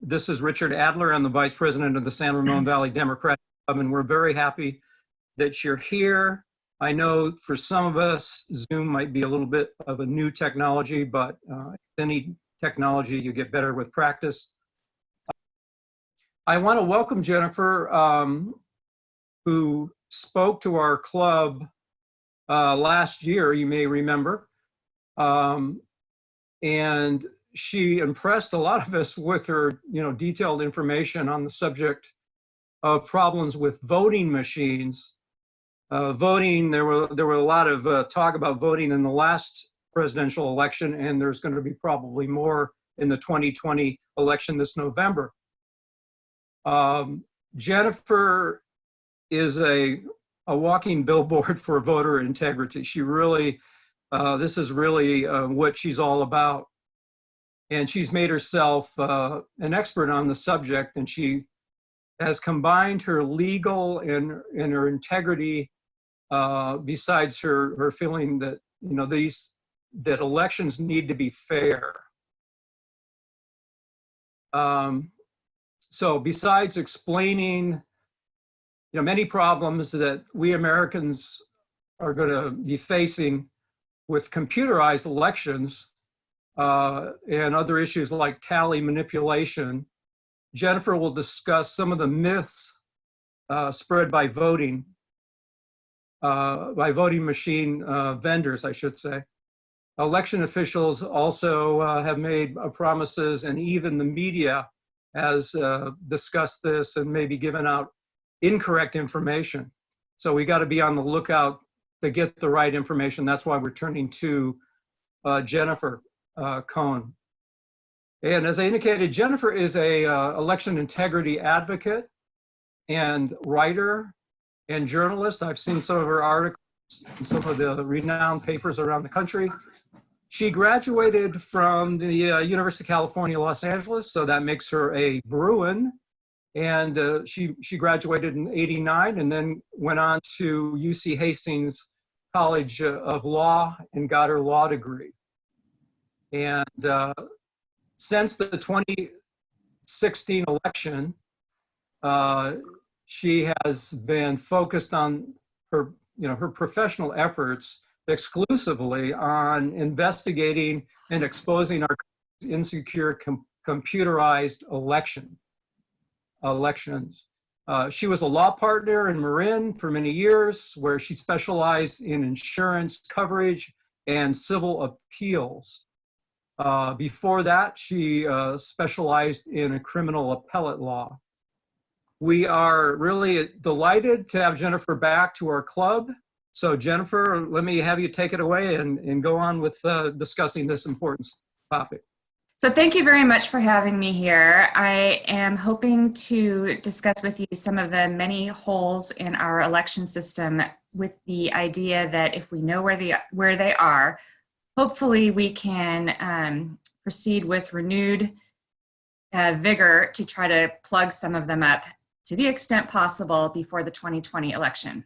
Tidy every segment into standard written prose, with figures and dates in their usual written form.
This is Richard Adler. I'm the Vice President of the San Ramon Valley Democratic Club, and we're very happy that you're here. I know for some of us, Zoom might be a little bit of a new technology, but any technology, you get better with practice. I want to welcome Jennifer, who spoke to our club last year, you may remember. And she impressed a lot of us with her, detailed information on the subject of problems with voting machines. Voting, there were a lot of talk about voting in the last presidential election, and there's going to be probably more in the 2020 election this November. Jennifer is a walking billboard for voter integrity. She really, this is really what she's all about. And she's made herself an expert on the subject, and she has combined her legal and her integrity, besides her feeling that, that elections need to be fair. So besides explaining, many problems that we Americans are going to be facing with computerized elections, and other issues like tally manipulation, Jennifer will discuss some of the myths spread by voting machine vendors, I should say. Election officials also have made promises, and even the media has discussed this and maybe given out incorrect information. So we got to be on the lookout to get the right information. That's why we're turning to Jennifer Cohn. And as I indicated, Jennifer is a election integrity advocate and writer and journalist. I've seen some of her articles in some of the renowned papers around the country. She graduated from the University of California, Los Angeles, so that makes her a Bruin. And she graduated in '89 and then went on to UC Hastings College of Law and got her law degree. And since the 2016 election, she has been focused on her, her professional efforts exclusively on investigating and exposing our insecure computerized elections. She was a law partner in Marin for many years, where she specialized in insurance coverage and civil appeals. Before that, she specialized in a criminal appellate law. We are really delighted to have Jennifer back to our club. So Jennifer, let me have you take it away and go on with discussing this important topic. So thank you very much for having me here. I am hoping to discuss with you some of the many holes in our election system, with the idea that if we know where they are, hopefully we can proceed with renewed vigor to try to plug some of them up to the extent possible before the 2020 election.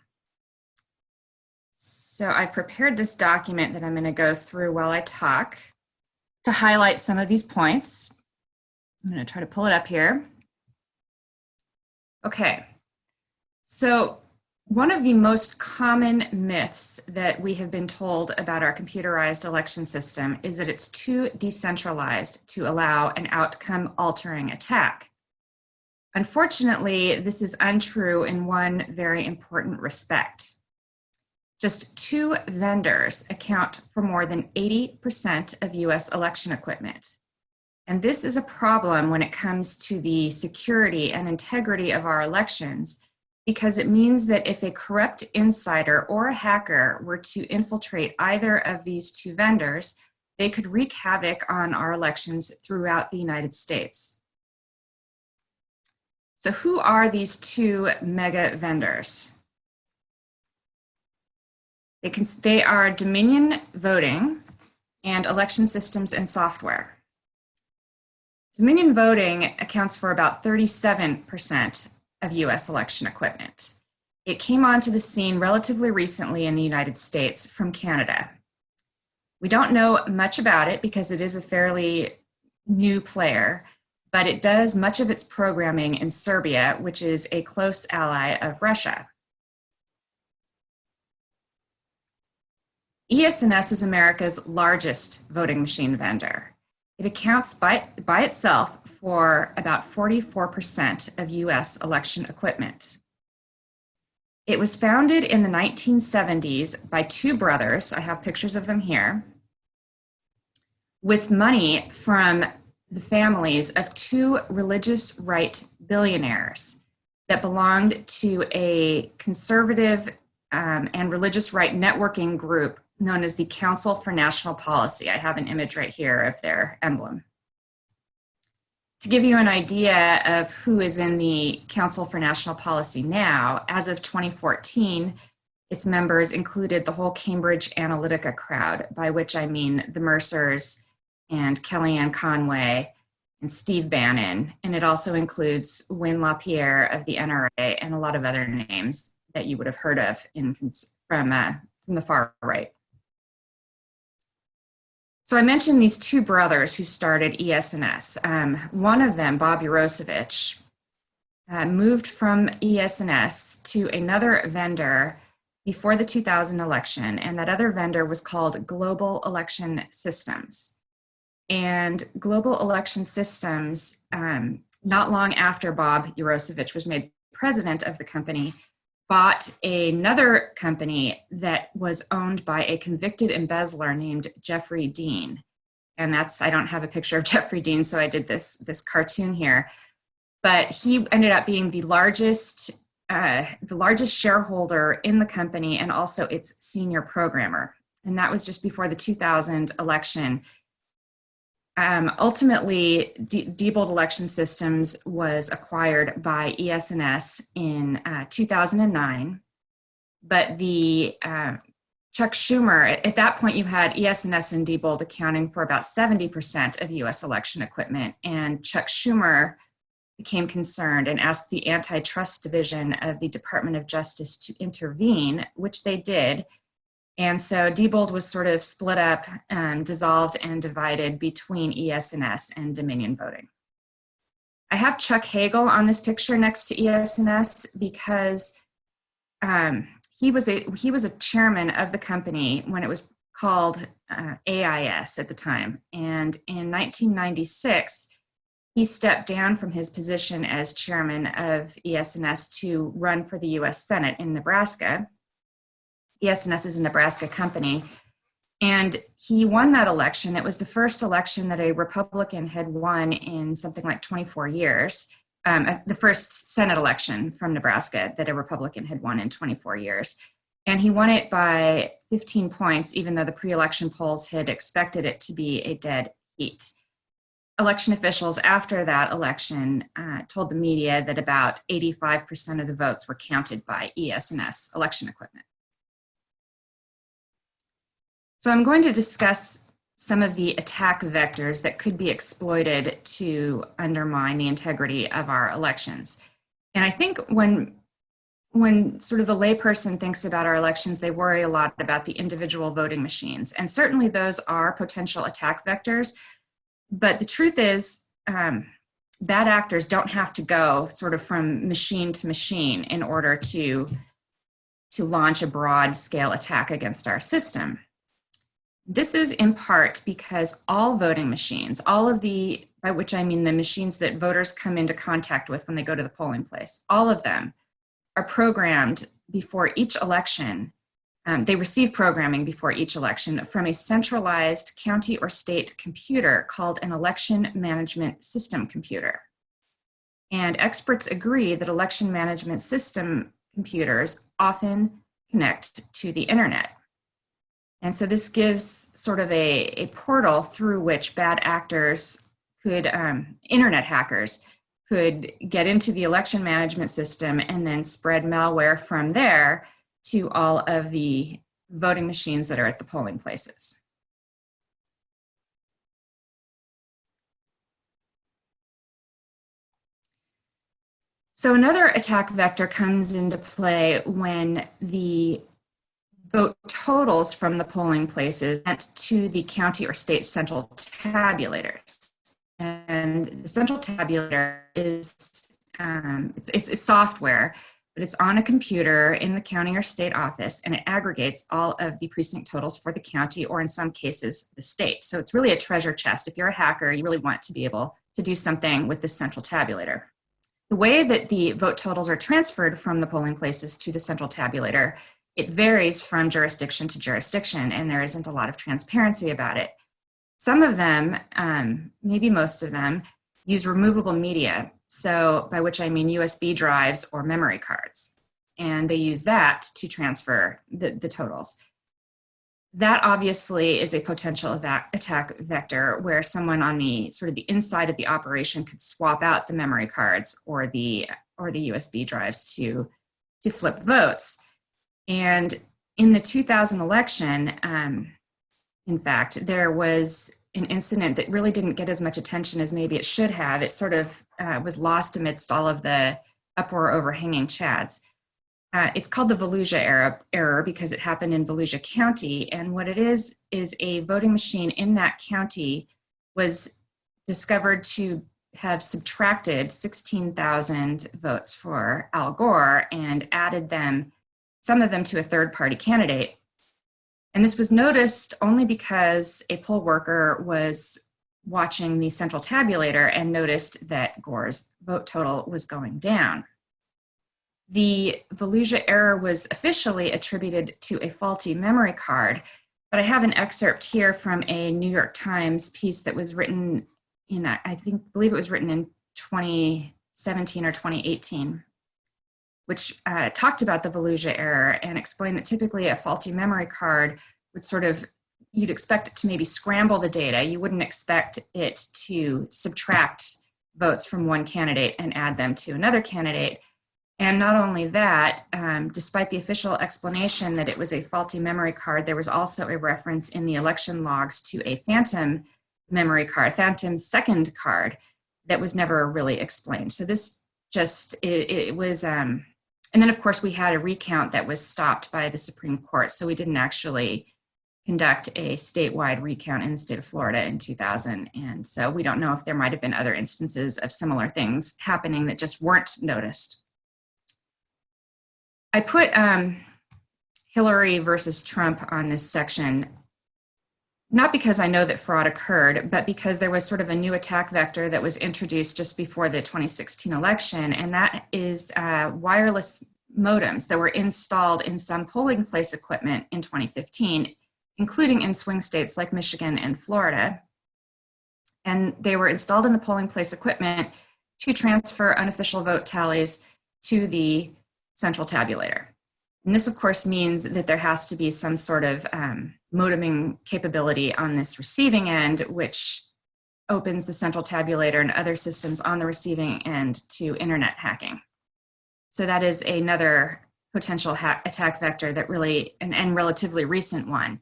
So I've prepared this document that I'm going to go through while I talk to highlight some of these points. I'm going to try to pull it up here. Okay, so one of the most common myths that we have been told about our computerized election system is that it's too decentralized to allow an outcome-altering attack. Unfortunately, this is untrue in one very important respect. Just 2 vendors account for more than 80% of US election equipment. And this is a problem when it comes to the security and integrity of our elections, because it means that if a corrupt insider or a hacker were to infiltrate either of these 2 vendors, they could wreak havoc on our elections throughout the United States. So who are these 2 mega vendors? They are Dominion Voting and Election Systems and Software. Dominion Voting accounts for about 37% of US election equipment. It came onto the scene relatively recently in the United States from Canada. We don't know much about it because it is a fairly new player, but it does much of its programming in Serbia, which is a close ally of Russia. ES&S is America's largest voting machine vendor. It accounts by itself for about 44% of US election equipment. It was founded in the 1970s by two brothers, I have pictures of them here, with money from the families of two religious right billionaires that belonged to a conservative and religious right networking group known as the Council for National Policy. I have an image right here of their emblem. To give you an idea of who is in the Council for National Policy now, as of 2014, its members included the whole Cambridge Analytica crowd, by which I mean the Mercers and Kellyanne Conway and Steve Bannon, and it also includes Wynne LaPierre of the NRA and a lot of other names that you would have heard of from the far right. So I mentioned these two brothers who started ES&S. One of them, Bob Urosevich, moved from ES&S to another vendor before the 2000 election, and that other vendor was called Global Election Systems. And Global Election Systems, not long after Bob Urosevich was made president of the company, bought another company that was owned by a convicted embezzler named Jeffrey Dean. And I don't have a picture of Jeffrey Dean, so I did this cartoon here. But he ended up being the largest shareholder in the company and also its senior programmer. And that was just before the 2000 election. Ultimately, Diebold Election Systems was acquired by ES&S in 2009, but the Chuck Schumer, at that point you had ES&S and Diebold accounting for about 70% of US election equipment, and Chuck Schumer became concerned and asked the Antitrust Division of the Department of Justice to intervene, which they did. And so Diebold was sort of split up, dissolved and divided between ES&S and Dominion Voting. I have Chuck Hagel on this picture next to ES&S because he was a chairman of the company when it was called AIS at the time. And in 1996, he stepped down from his position as chairman of ES&S to run for the US Senate in Nebraska. ES&S is a Nebraska company, and he won that election. It was the first election that a Republican had won in something like 24 years, the first Senate election from Nebraska that a Republican had won in 24 years. And he won it by 15 points, even though the pre-election polls had expected it to be a dead heat. Election officials after that election told the media that about 85% of the votes were counted by ES&S election equipment. So I'm going to discuss some of the attack vectors that could be exploited to undermine the integrity of our elections. And I think when sort of the layperson thinks about our elections, they worry a lot about the individual voting machines. And certainly those are potential attack vectors. But the truth is, bad actors don't have to go sort of from machine to machine in order to launch a broad scale attack against our system. This is in part because all voting machines, all of the, by which I mean the machines that voters come into contact with when they go to the polling place, all of them are programmed before each election. They receive programming before each election from a centralized county or state computer called an election management system computer. And experts agree that election management system computers often connect to the internet. And so this gives sort of a portal through which bad actors could, internet hackers, could get into the election management system and then spread malware from there to all of the voting machines that are at the polling places. So another attack vector comes into play when the vote totals from the polling places went to the county or state central tabulators. And the central tabulator is, it's software, but it's on a computer in the county or state office, and it aggregates all of the precinct totals for the county, or in some cases, the state. So it's really a treasure chest. If you're a hacker, you really want to be able to do something with this central tabulator. The way that the vote totals are transferred from the polling places to the central tabulator, it varies from jurisdiction to jurisdiction, and there isn't a lot of transparency about it. Some of them, maybe most of them, use removable media. So by which I mean USB drives or memory cards. And they use that to transfer the totals. That obviously is a potential attack vector where someone on the sort of the inside of the operation could swap out the memory cards or the USB drives to flip votes. And in the 2000 election, in fact, there was an incident that really didn't get as much attention as maybe it should have. It sort of was lost amidst all of the uproar over hanging chads. It's called the Volusia error because it happened in Volusia County. And what it is a voting machine in that county was discovered to have subtracted 16,000 votes for Al Gore and added some of them to a third-party candidate. And this was noticed only because a poll worker was watching the central tabulator and noticed that Gore's vote total was going down. The Volusia error was officially attributed to a faulty memory card, but I have an excerpt here from a New York Times piece that was written in, believe it was written in 2017 or 2018, which talked about the Volusia error and explained that typically a faulty memory card would you'd expect it to maybe scramble the data. You wouldn't expect it to subtract votes from one candidate and add them to another candidate. And not only that, despite the official explanation that it was a faulty memory card, there was also a reference in the election logs to a phantom memory card, phantom second card that was never really explained. So this it was, and then of course we had a recount that was stopped by the Supreme Court. So we didn't actually conduct a statewide recount in the state of Florida in 2000. And so we don't know if there might've been other instances of similar things happening that just weren't noticed. I put Hillary versus Trump on this section, not because I know that fraud occurred, but because there was sort of a new attack vector that was introduced just before the 2016 election, and that is wireless modems that were installed in some polling place equipment in 2015, including in swing states like Michigan and Florida. And they were installed in the polling place equipment to transfer unofficial vote tallies to the central tabulator. And this, of course, means that there has to be some sort of modeming capability on this receiving end, which opens the central tabulator and other systems on the receiving end to internet hacking. So that is another potential attack vector that really, and relatively recent one.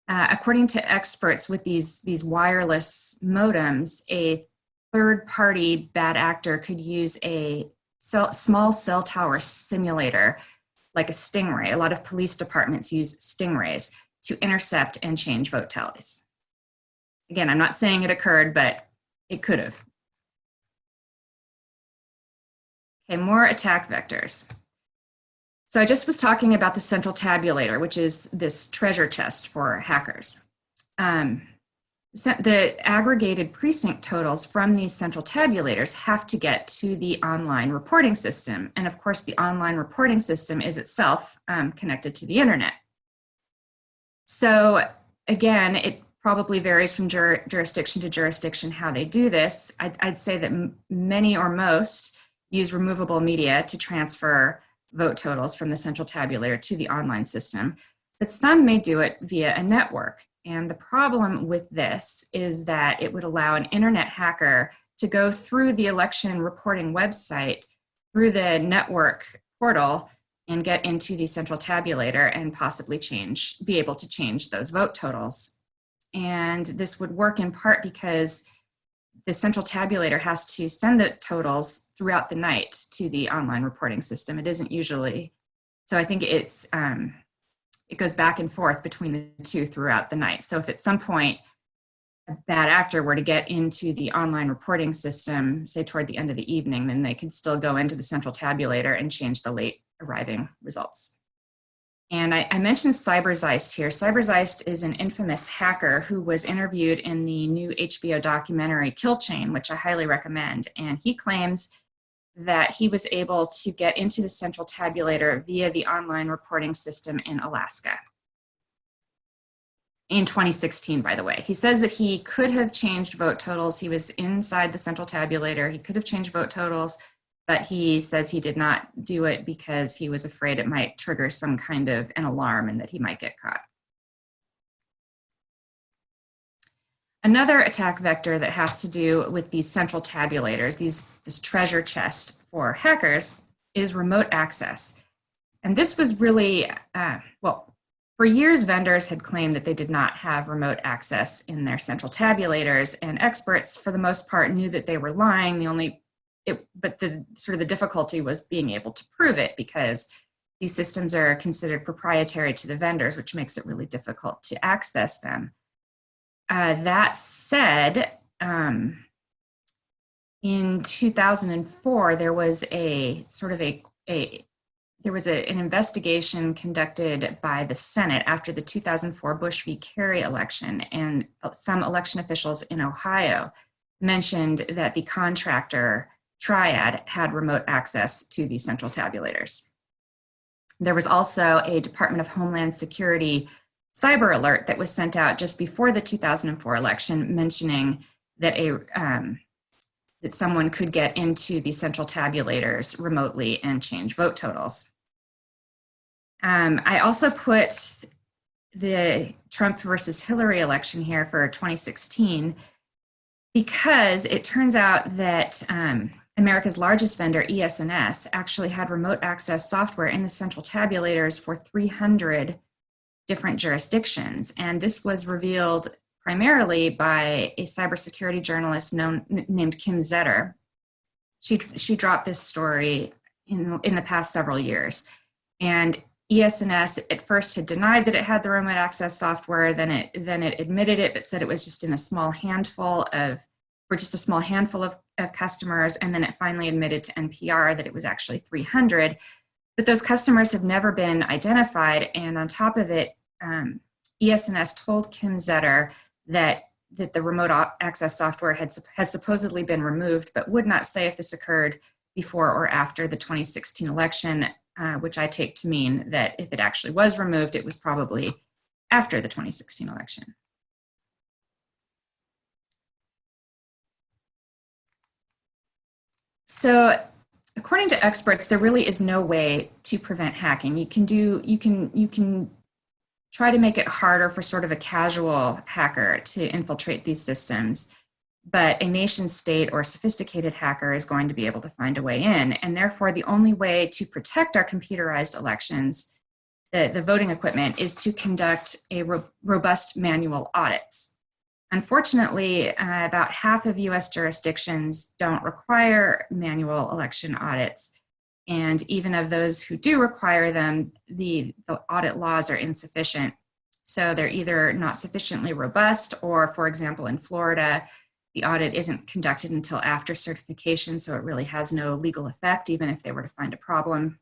According to experts with these wireless modems, a third-party bad actor could use a small cell tower simulator like a stingray. A lot of police departments use stingrays to intercept and change vote tallies. Again, I'm not saying it occurred, but it could have. Okay, more attack vectors. So I just was talking about the central tabulator, which is this treasure chest for hackers. The aggregated precinct totals from these central tabulators have to get to the online reporting system. And of course, the online reporting system is itself connected to the internet. So again, it probably varies from jurisdiction to jurisdiction how they do this. I'd say that many or most use removable media to transfer vote totals from the central tabulator to the online system, but some may do it via a network. And the problem with this is that it would allow an internet hacker to go through the election reporting website, through the network portal, and get into the central tabulator and possibly be able to change those vote totals. And this would work in part because the central tabulator has to send the totals throughout the night to the online reporting system. It isn't usually, so I think it goes back and forth between the two throughout the night. So if at some point bad actor were to get into the online reporting system, say toward the end of the evening, then they could still go into the central tabulator and change the late arriving results. And I mentioned Cyberzeist here. Cyberzeist is an infamous hacker who was interviewed in the new HBO documentary Kill Chain, which I highly recommend. And he claims that he was able to get into the central tabulator via the online reporting system in Alaska. In 2016, by the way. He says that he could have changed vote totals. He was inside the central tabulator. He could have changed vote totals, but he says he did not do it because he was afraid it might trigger some kind of an alarm and that he might get caught. Another attack vector that has to do with these central tabulators, this treasure chest for hackers, is remote access. And this was really, for years, vendors had claimed that they did not have remote access in their central tabulators, and experts, for the most part, knew that they were lying. But the difficulty was being able to prove it, because these systems are considered proprietary to the vendors, which makes it really difficult to access them. That said, in 2004, there was an investigation conducted by the Senate after the 2004 Bush v. Kerry election, and some election officials in Ohio mentioned that the contractor Triad had remote access to the central tabulators. There was also a Department of Homeland Security cyber alert that was sent out just before the 2004 election, mentioning that that someone could get into the central tabulators remotely and change vote totals. I also put the Trump versus Hillary election here for 2016 because it turns out that America's largest vendor, ES&S, actually had remote access software in the central tabulators for 300 different jurisdictions. And this was revealed primarily by a cybersecurity journalist named Kim Zetter. She dropped this story in the past several years. And ES&S at first had denied that it had the remote access software, then it admitted it, but said it was just in a small handful of customers, and then it finally admitted to NPR that it was actually 300. But those customers have never been identified, and on top of it, ES&S told Kim Zetter that the remote access software has supposedly been removed, but would not say if this occurred before or after the 2016 election, which I take to mean that if it actually was removed, it was probably after the 2016 election. So according to experts, there really is no way to prevent hacking. You can try to make it harder for sort of a casual hacker to infiltrate these systems, but a nation state or sophisticated hacker is going to be able to find a way in. And therefore, the only way to protect our computerized elections, the voting equipment, is to conduct a robust manual audits. Unfortunately, about half of US jurisdictions don't require manual election audits. And even of those who do require them, the audit laws are insufficient. So they're either not sufficiently robust, or, for example, in Florida, the audit isn't conducted until after certification, so it really has no legal effect, even if they were to find a problem.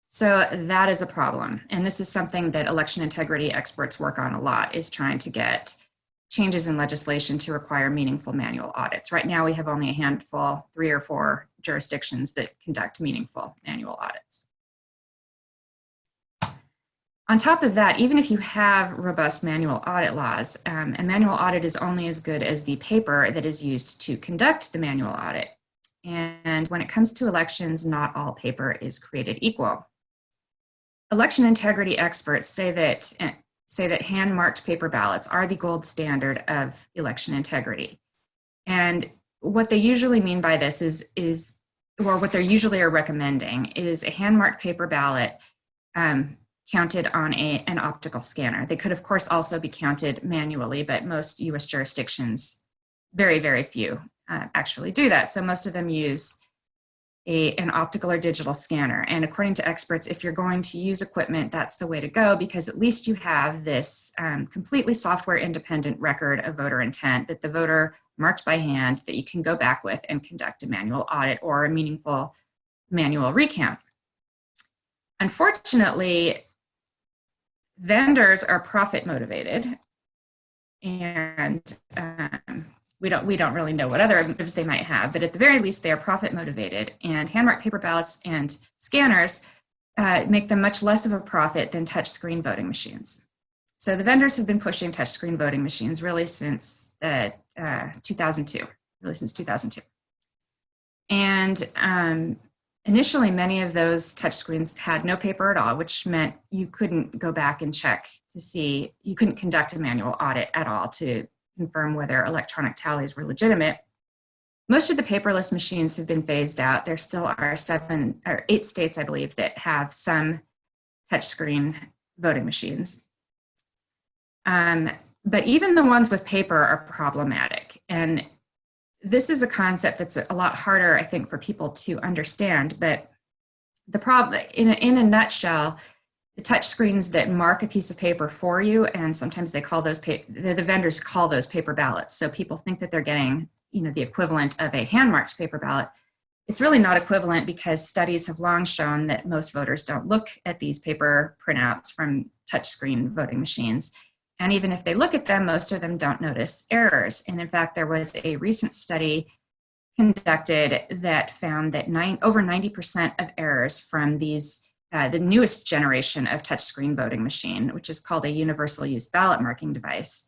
So that is a problem. And this is something that election integrity experts work on a lot, is trying to get changes in legislation to require meaningful manual audits. Right now, we have only a handful, 3 or 4 jurisdictions that conduct meaningful manual audits. On top of that, even if you have robust manual audit laws, a manual audit is only as good as the paper that is used to conduct the manual audit. And when it comes to elections, not all paper is created equal. Election integrity experts say that hand-marked paper ballots are the gold standard of election integrity. And what they usually mean by this or what they usually are recommending is a hand-marked paper ballot counted on an optical scanner. They could, of course, also be counted manually, but most US jurisdictions, very, very few, actually do that. So most of them use an optical or digital scanner. And according to experts, if you're going to use equipment, that's the way to go, because at least you have this completely software independent record of voter intent that the voter marked by hand that you can go back with and conduct a manual audit or a meaningful manual recount. Unfortunately, vendors are profit motivated, and we don't really know what other motives they might have, but at the very least, they are profit motivated. And hand-marked paper ballots and scanners make them much less of a profit than touchscreen voting machines. So the vendors have been pushing touchscreen voting machines really since 2002, And initially, many of those touchscreens had no paper at all, which meant you couldn't go back and check to see, you couldn't conduct a manual audit at all to confirm whether electronic tallies were legitimate. Most of the paperless machines have been phased out. There still are 7 or 8 states, I believe, that have some touchscreen voting machines. But even the ones with paper are problematic. And this is a concept that's a lot harder, I think, for people to understand. But the problem, in a nutshell, the touch screens that mark a piece of paper for you, and sometimes they call those the vendors call those paper ballots. So people think that they're getting, the equivalent of a hand-marked paper ballot. It's really not equivalent, because studies have long shown that most voters don't look at these paper printouts from touchscreen voting machines. And even if they look at them, most of them don't notice errors. And in fact, there was a recent study conducted that found that over 90% of errors from these, the newest generation of touchscreen voting machine, which is called a universal use ballot marking device,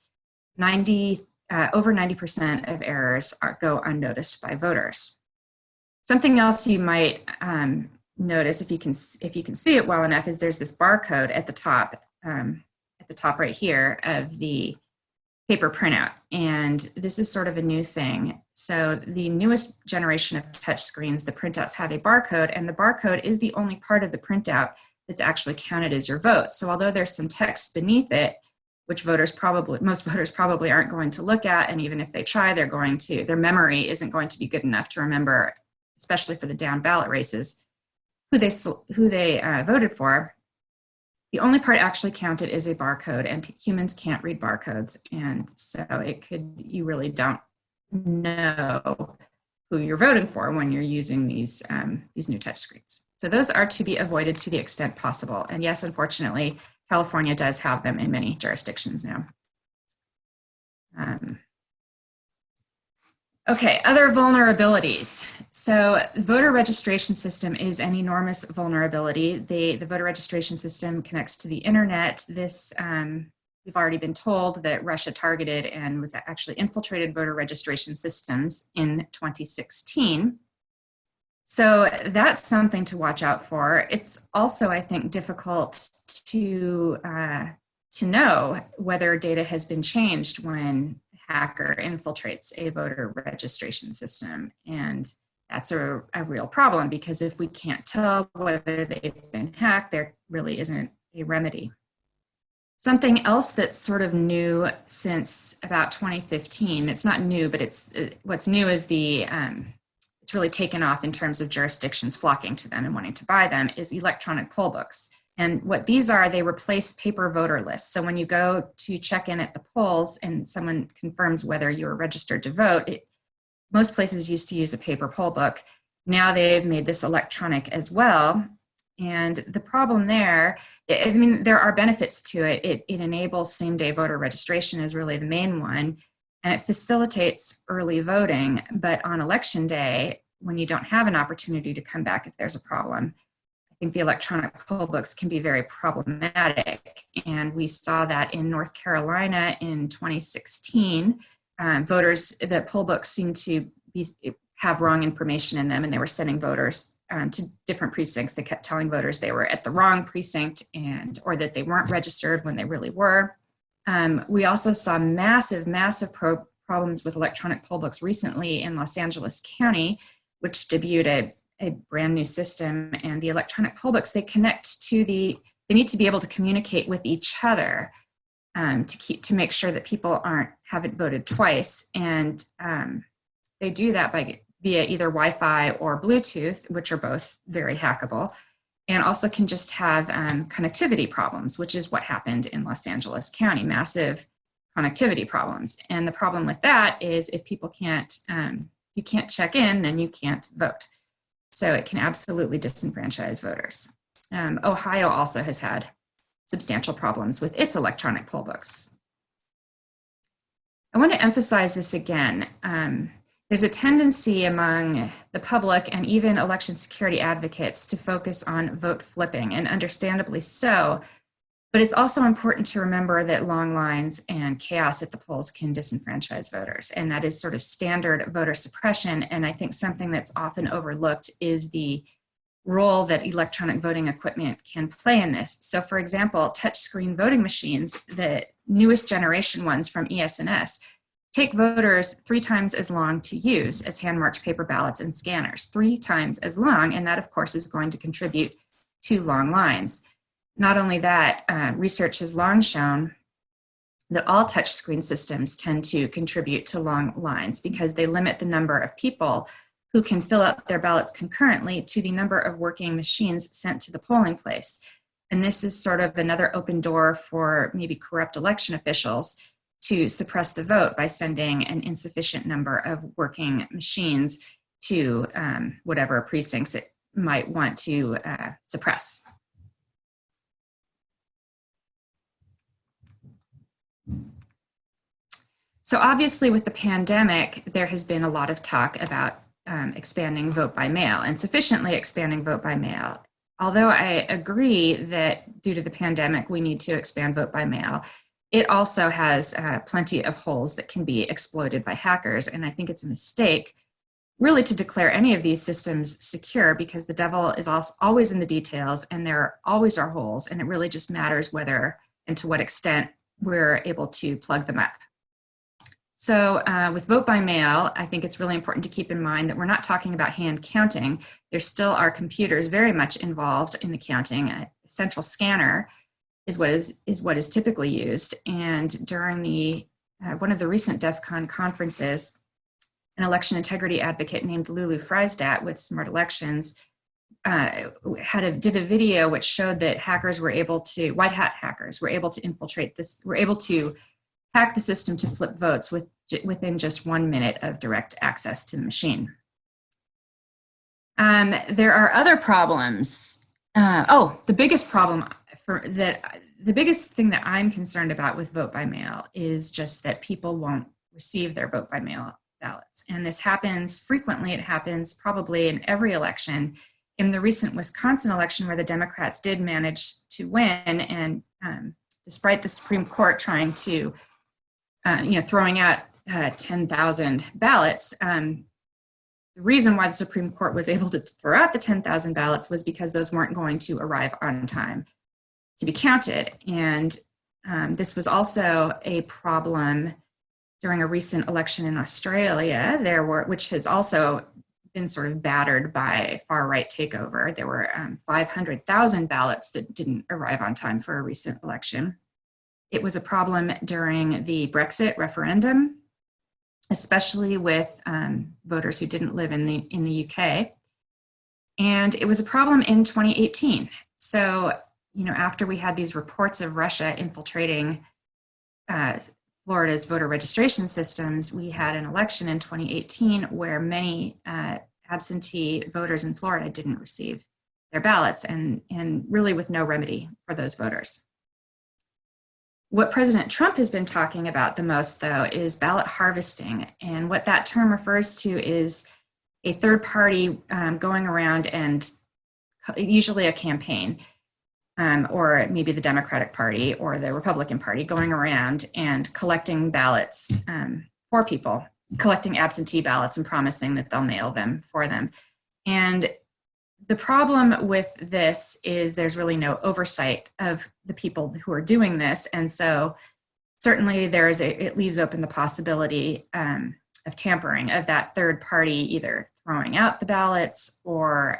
over 90% of errors go unnoticed by voters. Something else you might notice, if you can see it well enough, is there's this barcode at the top right here of the paper printout. And this is sort of a new thing. So the newest generation of touchscreens, the printouts have a barcode, and the barcode is the only part of the printout that's actually counted as your vote. So although there's some text beneath it, which most voters probably aren't going to look at, and even if they try, their memory isn't going to be good enough to remember, especially for the down ballot races, who they voted for. The only part actually counted is a barcode, and humans can't read barcodes. And so you really don't know who you're voting for when you're using these new touchscreens. So those are to be avoided to the extent possible. And yes, unfortunately, California does have them in many jurisdictions now. Okay, other vulnerabilities. So the voter registration system is an enormous vulnerability. The voter registration system connects to the internet. This, we've already been told that Russia targeted and was actually infiltrated voter registration systems in 2016. So that's something to watch out for. It's also, I think, difficult to know whether data has been changed when hacker infiltrates a voter registration system. And that's a real problem, because if we can't tell whether they've been hacked, there really isn't a remedy. Something else that's sort of new since about 2015, it's not new, but what's new is it's really taken off in terms of jurisdictions flocking to them and wanting to buy them, is electronic poll books. And what these are, they replace paper voter lists. So when you go to check in at the polls and someone confirms whether you're registered to vote, most places used to use a paper poll book. Now they've made this electronic as well. And the problem there, there are benefits to it. It enables same-day voter registration is really the main one, and it facilitates early voting. But on election day, when you don't have an opportunity to come back if there's a problem, I think the electronic poll books can be very problematic. And we saw that in North Carolina in 2016. The poll books seemed to have wrong information in them, and they were sending voters to different precincts. They kept telling voters they were at the wrong precinct or that they weren't registered when they really were. We also saw massive problems with electronic poll books recently in Los Angeles County, which debuted a brand new system. And the electronic poll books, they need to be able to communicate with each other to make sure that people haven't voted twice. And they do that by via either Wi-Fi or Bluetooth, which are both very hackable, and also can just have connectivity problems, which is what happened in Los Angeles County, massive connectivity problems. And the problem with that is if people can't, you can't check in, then you can't vote. So it can absolutely disenfranchise voters. Ohio also has had substantial problems with its electronic poll books. I want to emphasize this again. There's a tendency among the public and even election security advocates to focus on vote flipping, and understandably so. But it's also important to remember that long lines and chaos at the polls can disenfranchise voters, and that is sort of standard voter suppression. And I think something that's often overlooked is the role that electronic voting equipment can play in this. So for example, touchscreen voting machines, the newest generation ones from ES&S, take voters 3 times as long to use as hand-marked paper ballots and scanners, 3 times as long, and that of course is going to contribute to long lines. Not only that, research has long shown that all touchscreen systems tend to contribute to long lines because they limit the number of people who can fill out their ballots concurrently to the number of working machines sent to the polling place. And this is sort of another open door for maybe corrupt election officials to suppress the vote by sending an insufficient number of working machines to whatever precincts it might want to suppress. So obviously with the pandemic, there has been a lot of talk about expanding vote by mail, and sufficiently expanding vote by mail. Although I agree that due to the pandemic, we need to expand vote by mail, it also has plenty of holes that can be exploited by hackers. And I think it's a mistake really to declare any of these systems secure, because the devil is always in the details and there always are holes, and it really just matters whether and to what extent we're able to plug them up. So with vote by mail, I think it's really important to keep in mind that we're not talking about hand counting. There still are computers very much involved in the counting. A central scanner is what is typically used. And during the one of the recent DEF CON conferences, an election integrity advocate named Lulu Freisdat with Smart Elections did a video which showed that hackers were able to, white hat hackers were able to infiltrate this, were able to hack the system to flip votes within just 1 minute of direct access to the machine. There are other problems. The biggest problem the biggest thing that I'm concerned about with vote by mail is just that people won't receive their vote by mail ballots. And this happens frequently. It happens probably in every election. In the recent Wisconsin election, where the Democrats did manage to win, and despite the Supreme Court trying to throwing out 10,000 ballots. The reason why the Supreme Court was able to throw out the 10,000 ballots was because those weren't going to arrive on time to be counted. And this was also a problem during a recent election in Australia, which has also been sort of battered by far-right takeover. There were 500,000 ballots that didn't arrive on time for a recent election. It was a problem during the Brexit referendum, especially with voters who didn't live in the UK. And it was a problem in 2018. So, after we had these reports of Russia infiltrating Florida's voter registration systems, we had an election in 2018 where many absentee voters in Florida didn't receive their ballots, and really with no remedy for those voters. What President Trump has been talking about the most, though, is ballot harvesting. And what that term refers to is a third party going around, and usually a campaign, or maybe the Democratic Party or the Republican Party, going around and collecting ballots for people, collecting absentee ballots and promising that they'll mail them for them. And the problem with this is there's really no oversight of the people who are doing this. And so certainly it leaves open the possibility of tampering, of that third party either throwing out the ballots or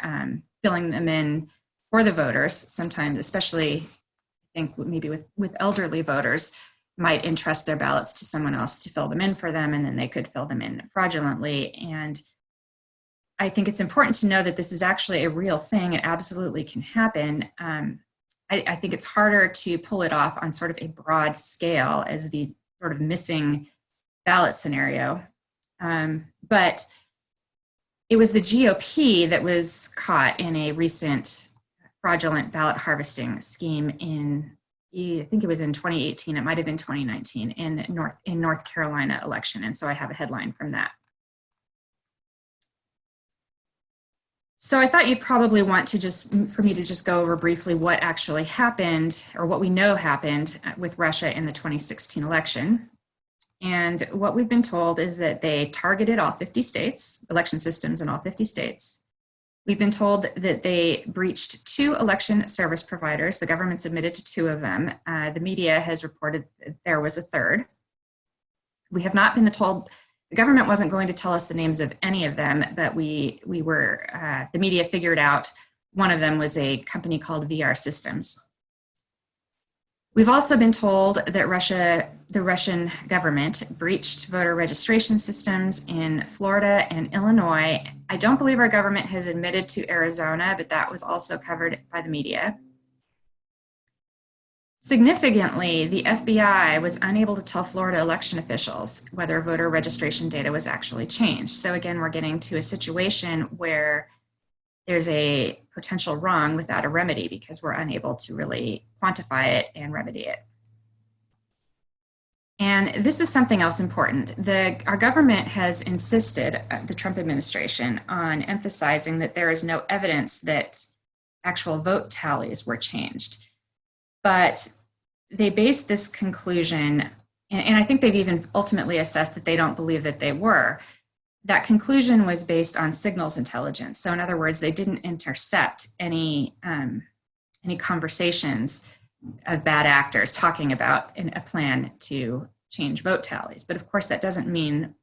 filling them in for the voters. Sometimes, especially I think maybe with elderly voters, might entrust their ballots to someone else to fill them in for them, and then they could fill them in fraudulently. And I think it's important to know that this is actually a real thing. It absolutely can happen. I think it's harder to pull it off on sort of a broad scale as the sort of missing ballot scenario. But it was the GOP that was caught in a recent fraudulent ballot harvesting scheme in, I think it was in 2018, it might have been 2019, in North Carolina election. And so I have a headline from that. So I thought you'd probably want to for me to just go over briefly what actually happened, or what we know happened with Russia in the 2016 election. And what we've been told is that they targeted all 50 states, election systems in all 50 states. We've been told that they breached 2 election service providers. The government's admitted to 2 of them. The media has reported that there was a 3rd. We have not been told. The government wasn't going to tell us the names of any of them, but the media figured out one of them was a company called VR Systems. We've also been told that the Russian government breached voter registration systems in Florida and Illinois. I don't believe our government has admitted to Arizona, but that was also covered by the media. Significantly, the FBI was unable to tell Florida election officials whether voter registration data was actually changed. So again, we're getting to a situation where there's a potential wrong without a remedy because we're unable to really quantify it and remedy it. And this is something else important. Our government has insisted, the Trump administration, on emphasizing that there is no evidence that actual vote tallies were changed. But they based this conclusion, and I think they've even ultimately assessed that they don't believe that they were. That conclusion was based on signals intelligence. So in other words, they didn't intercept any conversations of bad actors talking about a plan to change vote tallies. But of course, that doesn't mean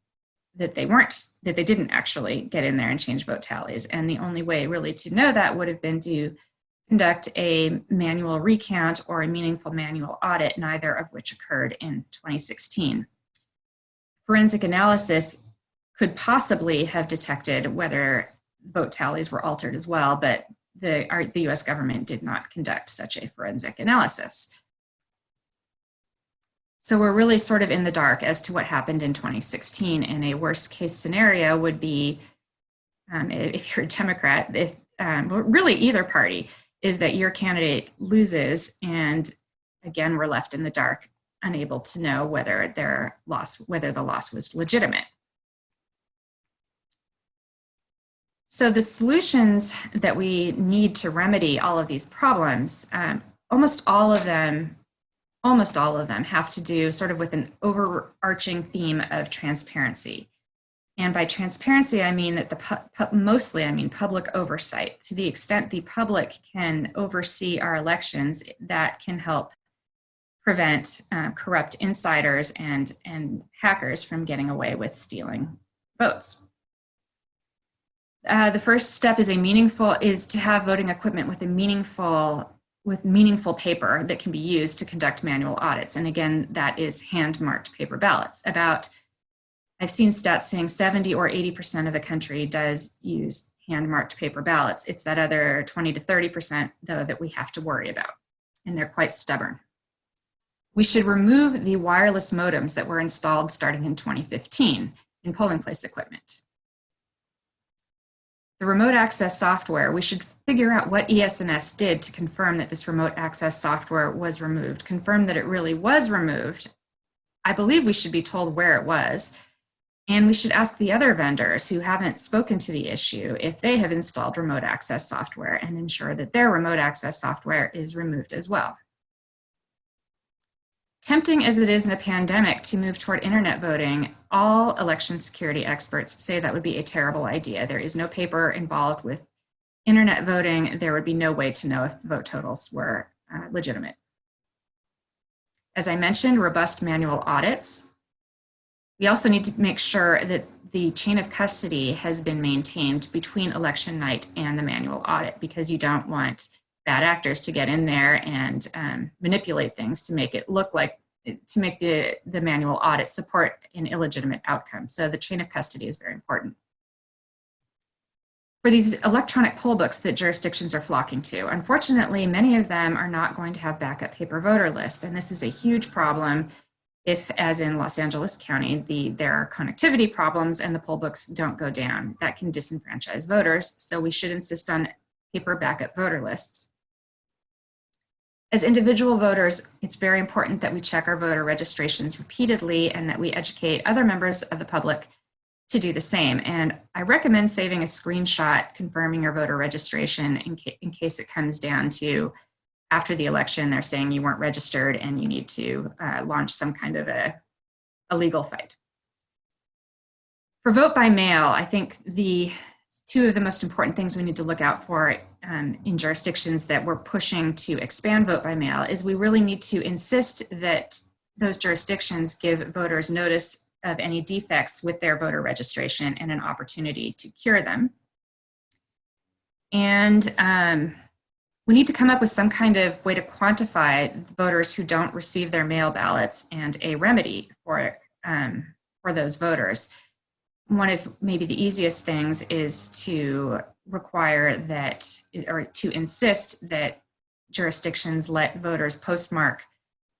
that they didn't actually get in there and change vote tallies. And the only way really to know that would have been to conduct a manual recount or a meaningful manual audit, neither of which occurred in 2016. Forensic analysis could possibly have detected whether vote tallies were altered as well, but the US government did not conduct such a forensic analysis. So we're really sort of in the dark as to what happened in 2016, and a worst case scenario would be, if you're a Democrat, really either party, is that your candidate loses, and again, we're left in the dark, unable to know whether the loss was legitimate. So the solutions that we need to remedy all of these problems, almost all of them have to do sort of with an overarching theme of transparency. And by transparency, I mean that mostly I mean public oversight. To the extent the public can oversee our elections, that can help prevent corrupt insiders and hackers from getting away with stealing votes. The first step is to have voting equipment with meaningful paper that can be used to conduct manual audits. And again, that is hand-marked paper ballots. I've seen stats saying 70 or 80% of the country does use hand-marked paper ballots. It's that other 20 to 30% though that we have to worry about, and they're quite stubborn. We should remove the wireless modems that were installed starting in 2015 in polling place equipment. The remote access software, we should figure out what ES&S did to confirm that this remote access software was removed, confirm that it really was removed. I believe we should be told where it was, and we should ask the other vendors who haven't spoken to the issue if they have installed remote access software and ensure that their remote access software is removed as well. Tempting as it is in a pandemic to move toward internet voting, all election security experts say that would be a terrible idea. There is no paper involved with internet voting. There would be no way to know if the vote totals were legitimate. As I mentioned, robust manual audits. We also need to make sure that the chain of custody has been maintained between election night and the manual audit, because you don't want bad actors to get in there and manipulate things to make it look like, to make the manual audit support an illegitimate outcome. So the chain of custody is very important. for these electronic poll books that jurisdictions are flocking to. Unfortunately, many of them are not going to have backup paper voter lists, and this is a huge problem if, as in Los Angeles County, there are connectivity problems and the poll books don't go down. That can disenfranchise voters, so we should insist on paper backup voter lists. As individual voters, it's very important that we check our voter registrations repeatedly and that we educate other members of the public to do the same. And I recommend saving a screenshot confirming your voter registration in case it comes down to after the election, they're saying you weren't registered and you need to launch some kind of a legal fight. For vote by mail, I think the two of the most important things we need to look out for in jurisdictions that we're pushing to expand vote by mail is we really need to insist that those jurisdictions give voters notice of any defects with their voter registration and an opportunity to cure them. And we need to come up with some kind of way to quantify voters who don't receive their mail ballots and a remedy for those voters. One of maybe the easiest things is to require that, or to insist that jurisdictions let voters postmark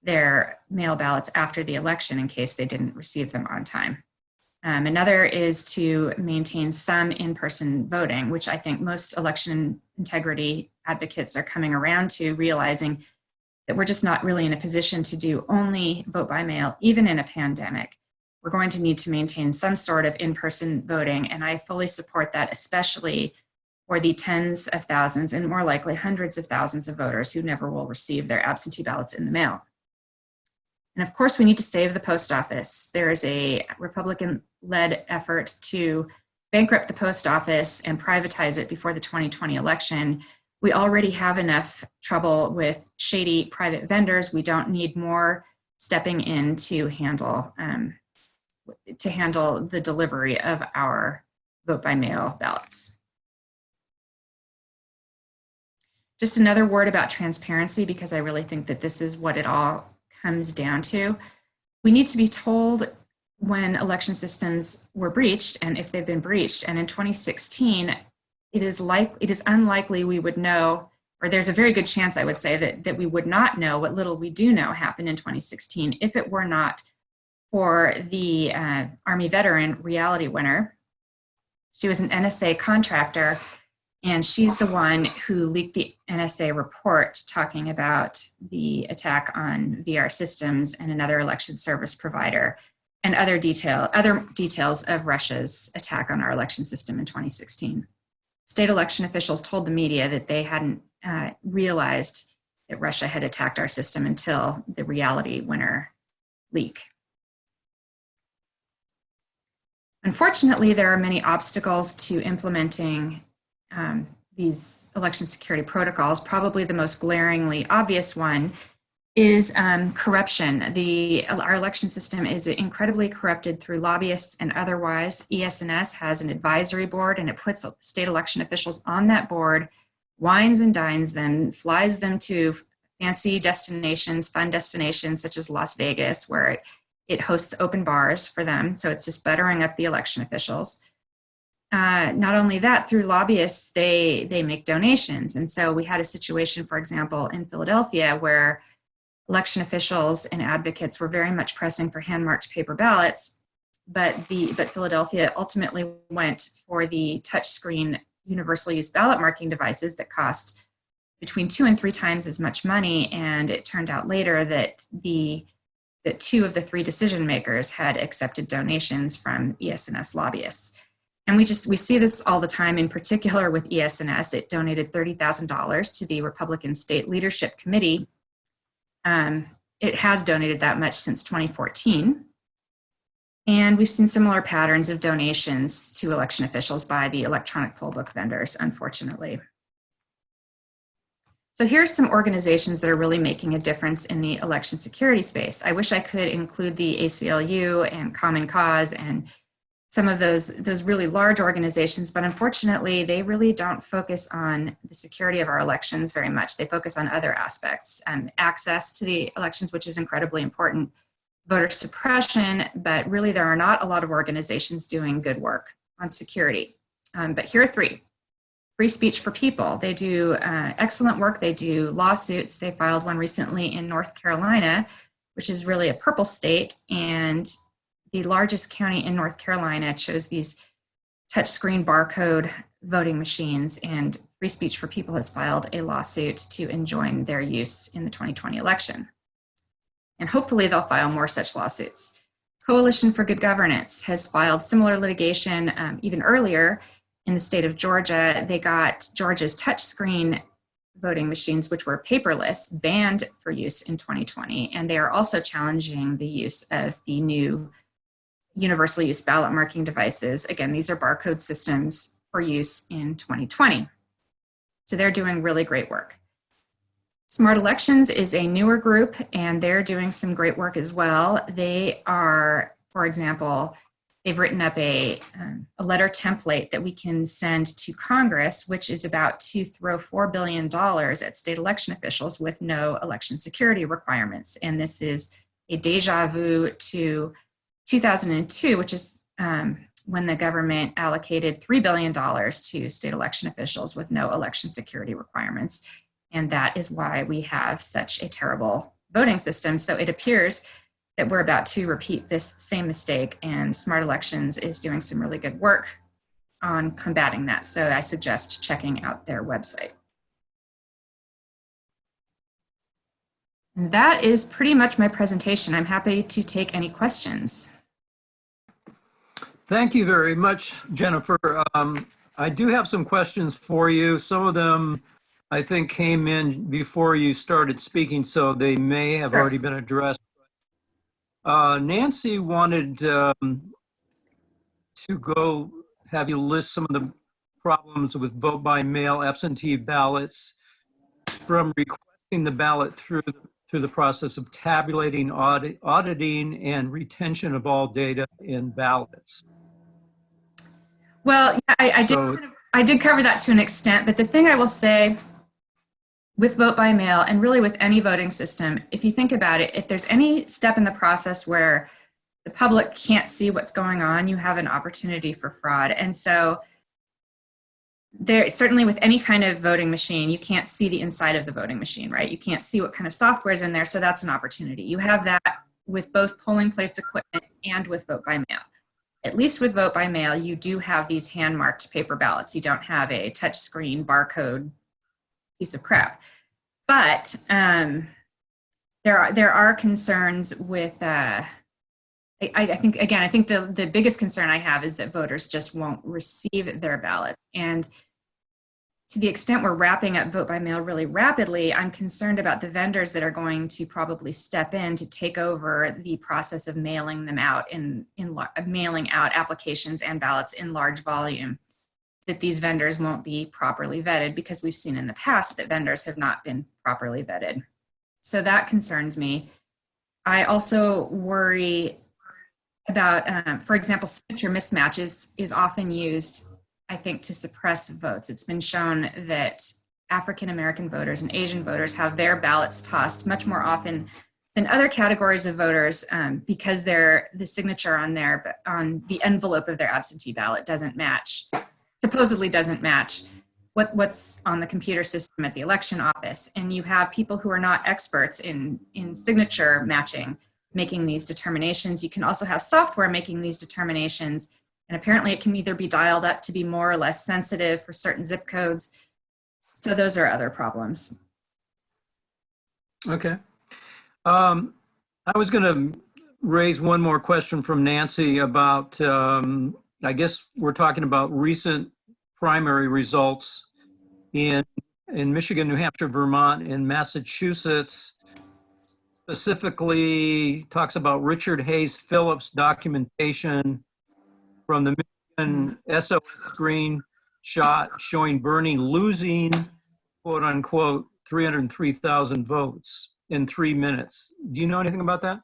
their mail ballots after the election in case they didn't receive them on time. Another is to maintain some in-person voting, which I think most election integrity advocates are coming around to, realizing that we're just not really in a position to do only vote by mail, even in a pandemic. We're going to need to maintain some sort of in-person voting, and I fully support that, especially for the tens of thousands and more likely hundreds of thousands of voters who never will receive their absentee ballots in the mail. And of course, we need to save the post office. There is a Republican-led effort to bankrupt the post office and privatize it before the 2020 election. We already have enough trouble with shady private vendors. We don't need more stepping in to handle the delivery of our vote by mail ballots. Just another word about transparency, because I really think that this is what it all comes down to. We need to be told when election systems were breached and if they've been breached. And in 2016, it is unlikely we would know, or there's a very good chance, I would say, that we would not know what little we do know happened in 2016 if it were not for the Army veteran Reality Winner. She was an NSA contractor, and she's the one who leaked the NSA report talking about the attack on VR Systems and another election service provider, and other details of Russia's attack on our election system in 2016. State election officials told the media that they hadn't realized that Russia had attacked our system until the Reality Winner leak. Unfortunately, there are many obstacles to implementing these election security protocols. Probably the most glaringly obvious one is corruption. Our election system is incredibly corrupted through lobbyists and otherwise. ES&S has an advisory board, and it puts state election officials on that board, wines and dines them, flies them to fancy destinations, fun destinations such as Las Vegas, where it hosts open bars for them. So it's just buttering up the election officials. Not only that, through lobbyists, they make donations. And so we had a situation, for example, in Philadelphia where election officials and advocates were very much pressing for hand-marked paper ballots, but Philadelphia ultimately went for the touchscreen universal use ballot marking devices that cost between 2 and 3 times as much money. And it turned out later that that 2 of the 3 decision makers had accepted donations from ES&S lobbyists. And we see this all the time, in particular with ES&S. It donated $30,000 to the Republican State Leadership Committee. It has donated that much since 2014. And we've seen similar patterns of donations to election officials by the electronic poll book vendors, unfortunately. So here's some organizations that are really making a difference in the election security space. I wish I could include the ACLU and Common Cause and some of those really large organizations, but unfortunately, they really don't focus on the security of our elections very much. They focus on other aspects, access to the elections, which is incredibly important, voter suppression, but really there are not a lot of organizations doing good work on security. But here are 3. Free Speech for People. They do excellent work. They do lawsuits. They filed one recently in North Carolina, which is really a purple state, and the largest county in North Carolina chose these touchscreen barcode voting machines, and Free Speech for People has filed a lawsuit to enjoin their use in the 2020 election. And hopefully they'll file more such lawsuits. Coalition for Good Governance has filed similar litigation even earlier in the state of Georgia. They got Georgia's touchscreen voting machines, which were paperless, banned for use in 2020. And they are also challenging the use of the new universal use ballot marking devices. Again, these are barcode systems for use in 2020. So they're doing really great work. Smart Elections is a newer group, and they're doing some great work as well. They are, for example, they've written up a letter template that we can send to Congress, which is about to throw $4 billion at state election officials with no election security requirements. And this is a deja vu to 2002, which is when the government allocated $3 billion to state election officials with no election security requirements. And that is why we have such a terrible voting system. So it appears that we're about to repeat this same mistake, and Smart Elections is doing some really good work on combating that. So I suggest checking out their website. And that is pretty much my presentation. I'm happy to take any questions. Thank you very much, Jennifer. I do have some questions for you. Some of them I think came in before you started speaking, so they may have Sure. already been addressed. Nancy wanted to have you list some of the problems with vote by mail absentee ballots, from requesting the ballot through the process of tabulating, auditing, and retention of all data in ballots. Well, yeah, I did cover that to an extent, but the thing I will say with vote by mail, and really with any voting system, if you think about it, if there's any step in the process where the public can't see what's going on, you have an opportunity for fraud. And so there, certainly with any kind of voting machine, you can't see the inside of the voting machine, right? You can't see what kind of software is in there, so that's an opportunity. You have that with both polling place equipment and with vote by mail. At least with vote by mail, you do have these hand-marked paper ballots. You don't have a touch screen barcode piece of crap. But there are concerns with, I think the biggest concern I have is that voters just won't receive their ballot. And to the extent we're wrapping up vote by mail really rapidly, I'm concerned about the vendors that are going to probably step in to take over the process of mailing them out mailing out applications and ballots in large volume, that these vendors won't be properly vetted, because we've seen in the past that vendors have not been properly vetted. So that concerns me. I also worry about, for example, signature mismatches is often used, I think, to suppress votes. It's been shown that African-American voters and Asian voters have their ballots tossed much more often than other categories of voters because the signature on the envelope of their absentee ballot doesn't match, supposedly doesn't match what's on the computer system at the election office. And you have people who are not experts in signature matching making these determinations. You can also have software making these determinations, and apparently it can either be dialed up to be more or less sensitive for certain zip codes. So those are other problems. Okay. I was going to raise one more question from Nancy about, I guess we're talking about recent primary results in Michigan, New Hampshire, Vermont, and Massachusetts. Specifically talks about Richard Hayes Phillips documentation from the Michigan SOS screenshot showing Bernie losing, quote unquote, 303,000 votes in 3 minutes. Do you know anything about that?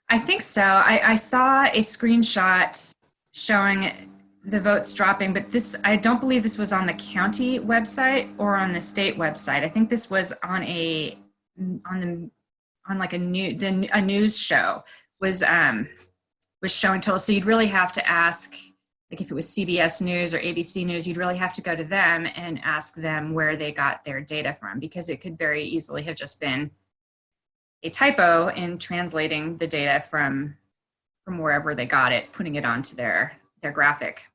I think so. I saw a screenshot showing the votes dropping, but I don't believe this was on the county website or on the state website. I think this was on a news show was showing total. So you'd really have to ask like if it was CBS News or ABC News, you'd really have to go to them and ask them where they got their data from, because it could very easily have just been a typo in translating the data from wherever they got it, putting it onto their graphic.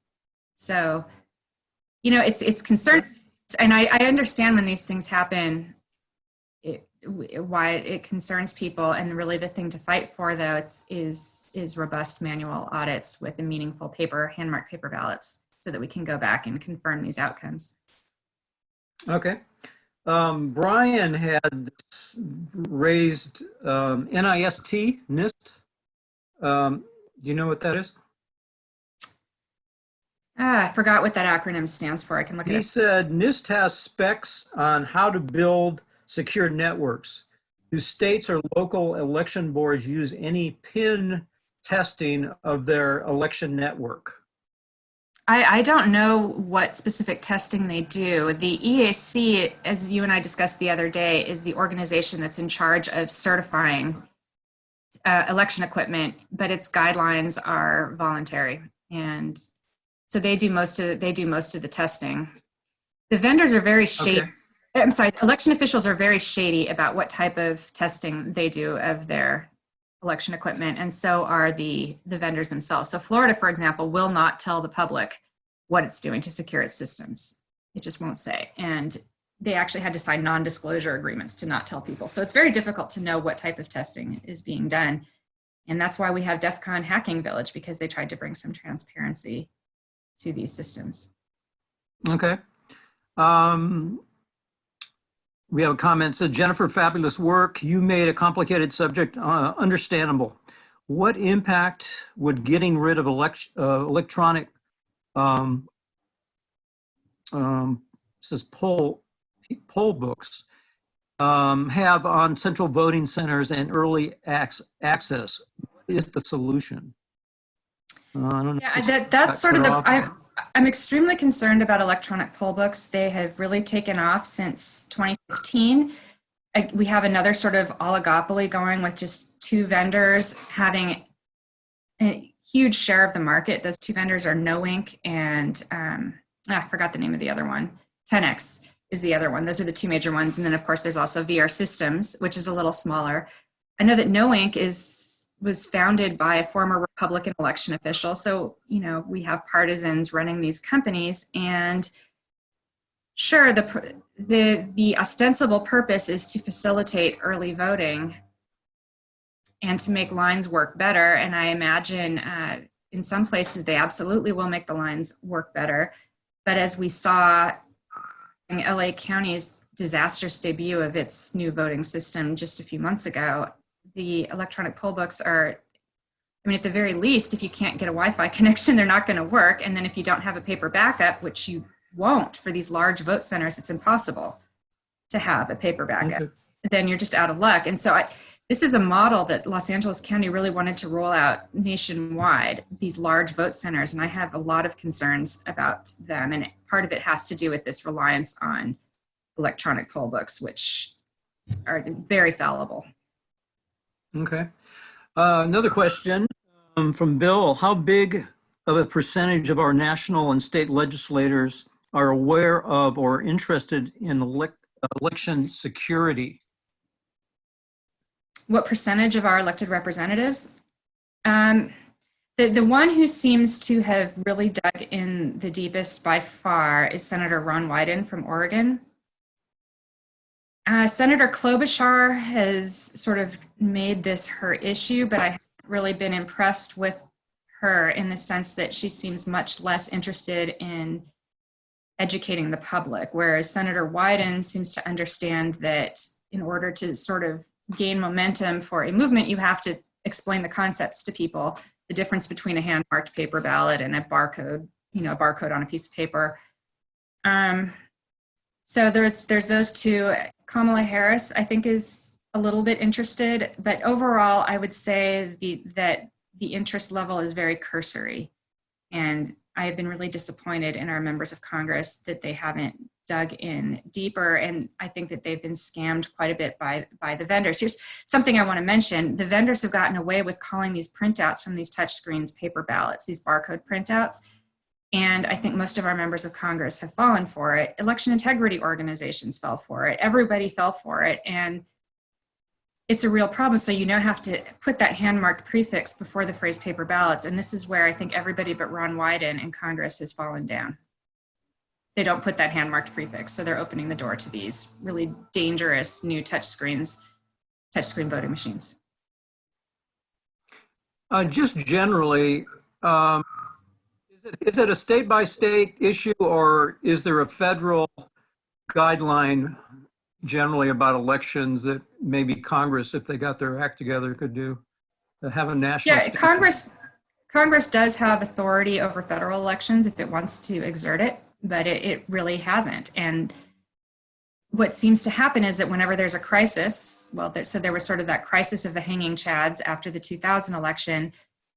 So, you know, it's concerning, and I understand when these things happen, why it concerns people. And really the thing to fight for, though, is robust manual audits with a meaningful hand-marked paper ballots, so that we can go back and confirm these outcomes. Okay. Brian had raised NIST. Do you know what that is? I forgot what that acronym stands for. I can look it up. He said NIST has specs on how to build secure networks. Do states or local election boards use any PIN testing of their election network? I don't know what specific testing they do. The EAC, as you and I discussed the other day, is the organization that's in charge of certifying election equipment, but its guidelines are voluntary, and so they do most of the testing. The vendors are very shady. Okay. I'm sorry, election officials are very shady about what type of testing they do of their election equipment, and so are the vendors themselves. So Florida, for example, will not tell the public what it's doing to secure its systems. It just won't say. And they actually had to sign non-disclosure agreements to not tell people. So it's very difficult to know what type of testing is being done. And that's why we have DEF CON Hacking Village, because they tried to bring some transparency to these systems. Okay. We have a comment. Says, Jennifer, fabulous work. You made a complicated subject understandable. What impact would getting rid of electronic says poll books have on central voting centers and early access? What is the solution? I don't know. Yeah, that's sort of I'm extremely concerned about electronic poll books. They have really taken off since 2015. We have another sort of oligopoly going with just two vendors having a huge share of the market. Those two vendors are NoInk and I forgot the name of the other one. 10X is the other one. Those are the two major ones. And then of course there's also VR Systems, which is a little smaller. I know that NoInk was founded by a former Republican election official. So, you know, we have partisans running these companies, and sure, the ostensible purpose is to facilitate early voting and to make lines work better. And I imagine in some places they absolutely will make the lines work better. But as we saw in LA County's disastrous debut of its new voting system just a few months ago, the electronic poll books are, I mean, at the very least, if you can't get a Wi-Fi connection, they're not going to work. And then if you don't have a paper backup, which you won't for these large vote centers, it's impossible to have a paper backup. Okay. Then you're just out of luck. And so this is a model that Los Angeles County really wanted to roll out nationwide, these large vote centers. And I have a lot of concerns about them. And part of it has to do with this reliance on electronic poll books, which are very fallible. Okay. Another question from Bill. How big of a percentage of our national and state legislators are aware of or interested in election security? What percentage of our elected representatives? The one who seems to have really dug in the deepest by far is Senator Ron Wyden from Oregon. Senator Klobuchar has sort of made this her issue, but I haven't really been impressed with her in the sense that she seems much less interested in educating the public, whereas Senator Wyden seems to understand that in order to sort of gain momentum for a movement, you have to explain the concepts to people, the difference between a hand-marked paper ballot and a barcode, you know, a barcode on a piece of paper. So there's those two. Kamala Harris, I think, is a little bit interested, but overall, I would say that the interest level is very cursory. And I have been really disappointed in our members of Congress that they haven't dug in deeper. And I think that they've been scammed quite a bit by the vendors. Here's something I want to mention. The vendors have gotten away with calling these printouts from these touch screens paper ballots, these barcode printouts. And I think most of our members of Congress have fallen for it. Election integrity organizations fell for it. Everybody fell for it. And it's a real problem. So you now have to put that hand-marked prefix before the phrase paper ballots. And this is where I think everybody but Ron Wyden in Congress has fallen down. They don't put that hand-marked prefix. So they're opening the door to these really dangerous new touchscreen voting machines. Just generally, is it a state-by-state issue, or is there a federal guideline generally about elections that maybe Congress, if they got their act together, could do? Have a national. Yeah, Congress does have authority over federal elections if it wants to exert it, but it really hasn't. And what seems to happen is that whenever there's a crisis, so there was sort of that crisis of the hanging chads after the 2000 election,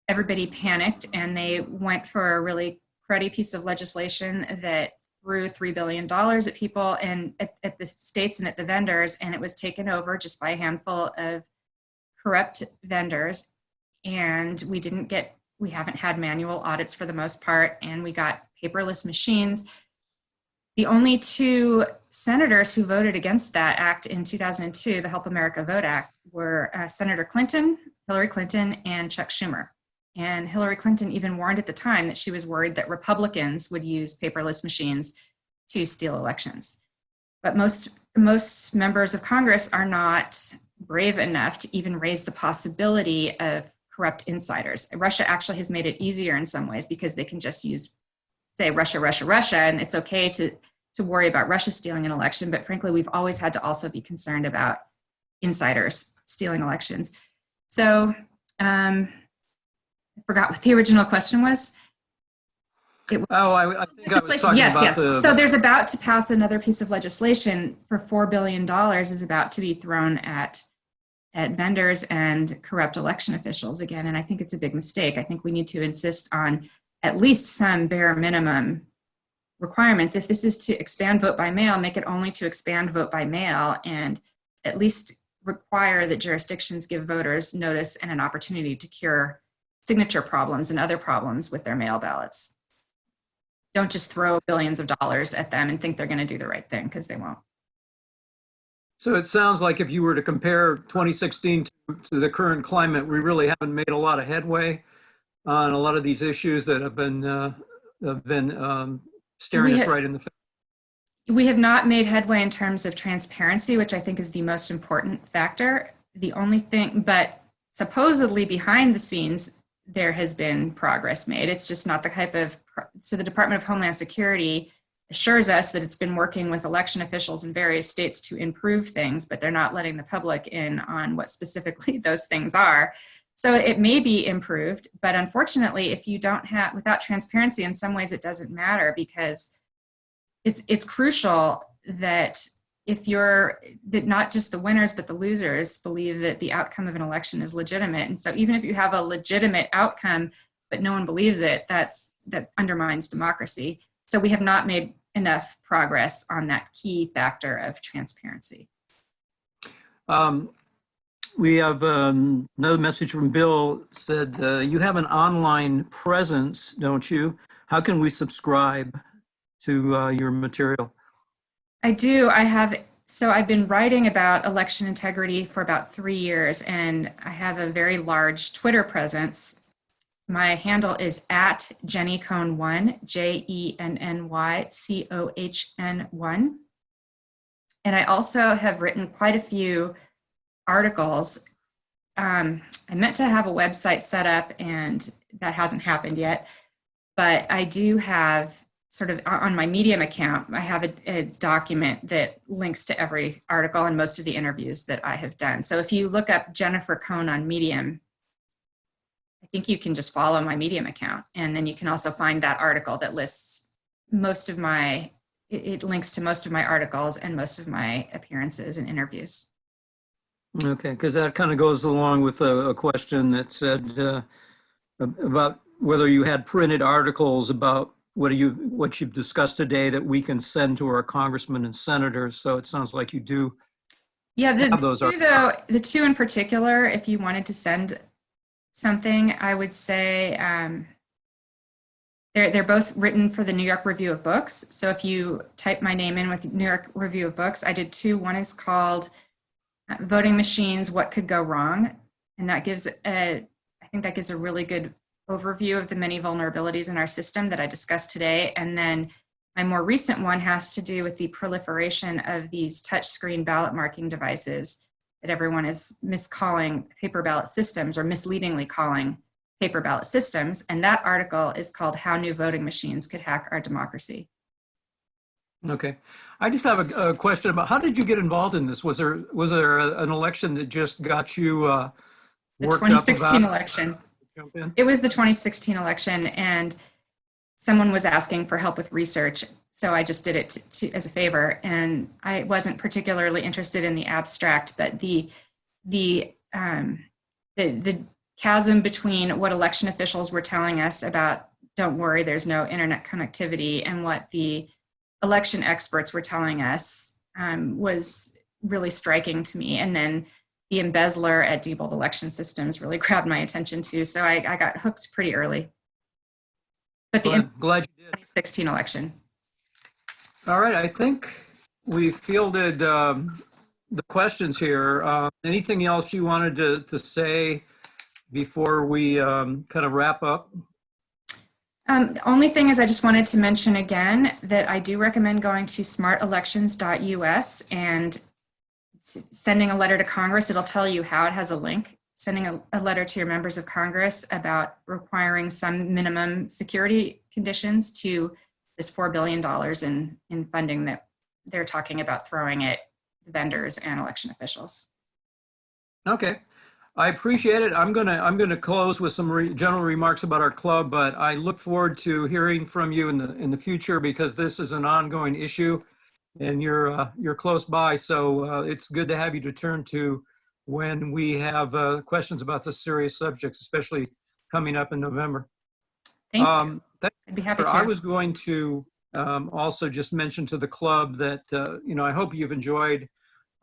everybody panicked and they went for a really cruddy piece of legislation that threw $3 billion at people and at the states and at the vendors, and it was taken over just by a handful of corrupt vendors. And we haven't had manual audits for the most part, and we got paperless machines. The only two senators who voted against that act in 2002, the Help America Vote Act, were Senator Clinton, Hillary Clinton, and Chuck Schumer. And Hillary Clinton even warned at the time that she was worried that Republicans would use paperless machines to steal elections. But most members of Congress are not brave enough to even raise the possibility of corrupt insiders. Russia actually has made it easier in some ways because they can just say Russia, Russia, Russia, and it's okay to worry about Russia stealing an election. But frankly, we've always had to also be concerned about insiders stealing elections. So I forgot what the original question was. I think I was talking yes, about yes. So there's about to pass another piece of legislation for $4 billion is about to be thrown at vendors and corrupt election officials again. And I think it's a big mistake. I think we need to insist on at least some bare minimum requirements. If this is to expand vote by mail, make it only to expand vote by mail, and at least require that jurisdictions give voters notice and an opportunity to cure signature problems and other problems with their mail ballots. Don't just throw billions of dollars at them and think they're going to do the right thing, because they won't. So it sounds like if you were to compare 2016 to the current climate, we really haven't made a lot of headway on a lot of these issues that have been staring us right in the face. We have not made headway in terms of transparency, which I think is the most important factor. The only thing, but supposedly behind the scenes, there has been progress made. It's just not the type of, so the Department of Homeland Security assures us that it's been working with election officials in various states to improve things, but they're not letting the public in on what specifically those things are. So it may be improved, but unfortunately, if you don't have, without transparency, in some ways it doesn't matter, because it's crucial that that not just the winners, but the losers believe that the outcome of an election is legitimate. And so even if you have a legitimate outcome, but no one believes it, that undermines democracy. So we have not made enough progress on that key factor of transparency. We have another message from Bill said, you have an online presence, don't you? How can we subscribe to your material? I do. I've been writing about election integrity for about 3 years, and I have a very large Twitter presence. My handle is at Jenny Cohn 1, JENNYCOHN1. And I also have written quite a few articles. I meant to have a website set up, and that hasn't happened yet, but I do have sort of on my Medium account, I have a document that links to every article and most of the interviews that I have done. So if you look up Jennifer Cohn on Medium, I think you can just follow my Medium account, and then you can also find that article that lists it links to most of my articles and most of my appearances and interviews. Okay, because that kind of goes along with a question that said about whether you had printed articles about what you've discussed today that we can send to our congressmen and senators. So it sounds like you do. Yeah, the two in particular, if you wanted to send something, I would say They're both written for the New York Review of Books. So if you type my name in with New York Review of Books, I did two. One is called Voting Machines, What Could Go Wrong? And that gives I think that gives a really good overview of the many vulnerabilities in our system that I discussed today. And then my more recent one has to do with the proliferation of these touchscreen ballot marking devices that everyone is miscalling paper ballot systems, or misleadingly calling paper ballot systems. And that article is called How New Voting Machines Could Hack Our Democracy. Okay. I just have a question about, how did you get involved in this? Was there an election that just got you The worked 2016 up about election. Jump in? It was the 2016 election, and someone was asking for help with research. So I just did it as a favor. And I wasn't particularly interested in the abstract, but the chasm between what election officials were telling us about, don't worry, there's no internet connectivity, and what the election experts were telling us was really striking to me. And then the embezzler at Diebold Election Systems really grabbed my attention too. So I got hooked pretty early. But the Glad you did. 2016 election. All right. I think we fielded the questions here. Anything else you wanted to say before we kind of wrap up? The only thing is, I just wanted to mention again that I do recommend going to smartelections.us and sending a letter to Congress. It'll tell you how. It has a link. Sending a letter to your members of Congress about requiring some minimum security conditions to this $4 billion in funding that they're talking about throwing at vendors and election officials. Okay. I appreciate it. I'm gonna close with some general remarks about our club, but I look forward to hearing from you in the future, because this is an ongoing issue, and you're close by. So it's good to have you to turn to when we have questions about this serious subjects, especially coming up in November. Thank you. I'd be happy to. I was going to also just mention to the club that I hope you've enjoyed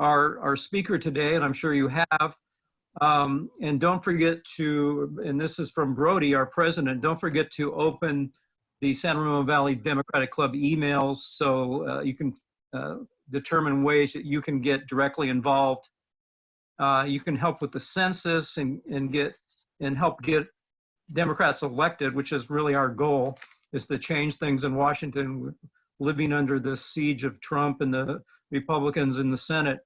our speaker today, and I'm sure you have. And don't forget to, and this is from Brody, our president, don't forget to open the San Ramon Valley Democratic Club emails so you can determine ways that you can get directly involved. You can help with the census and help get Democrats elected, which is really our goal, is to change things in Washington, living under the siege of Trump and the Republicans in the Senate.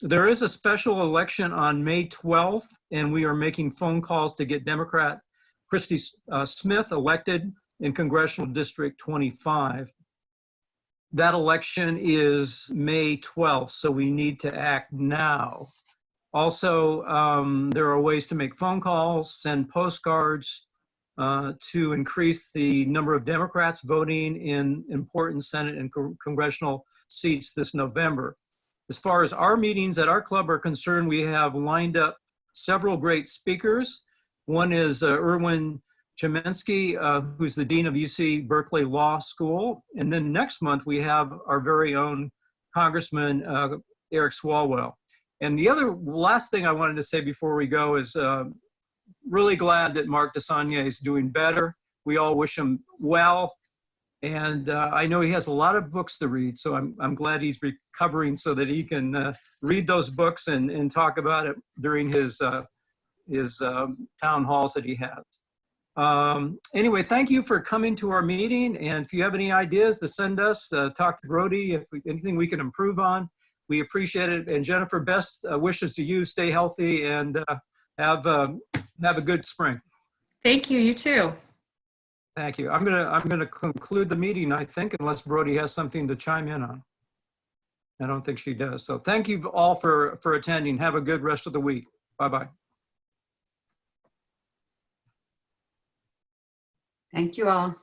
There is a special election on May 12th, and we are making phone calls to get Democrat Christy Smith elected in Congressional District 25. That election is May 12th, so we need to act now. Also, there are ways to make phone calls, send postcards to increase the number of Democrats voting in important Senate and congressional seats this November. As far as our meetings at our club are concerned, we have lined up several great speakers. One is Erwin Chemensky, who's the Dean of UC Berkeley Law School. And then next month, we have our very own Congressman Eric Swalwell. And the last thing I wanted to say before we go is really glad that Mark DeSagne is doing better. We all wish him well. And I know he has a lot of books to read, so I'm glad he's recovering so that he can read those books and talk about it during his town halls that he has. Anyway, thank you for coming to our meeting. And if you have any ideas to send us, talk to Brody. If anything we can improve on, we appreciate it. And Jennifer, best wishes to you. Stay healthy and have a good spring. Thank you. You too. Thank you. I'm gonna conclude the meeting, I think, unless Brody has something to chime in on. I don't think she does. So thank you all for attending. Have a good rest of the week. Bye-bye. Thank you all.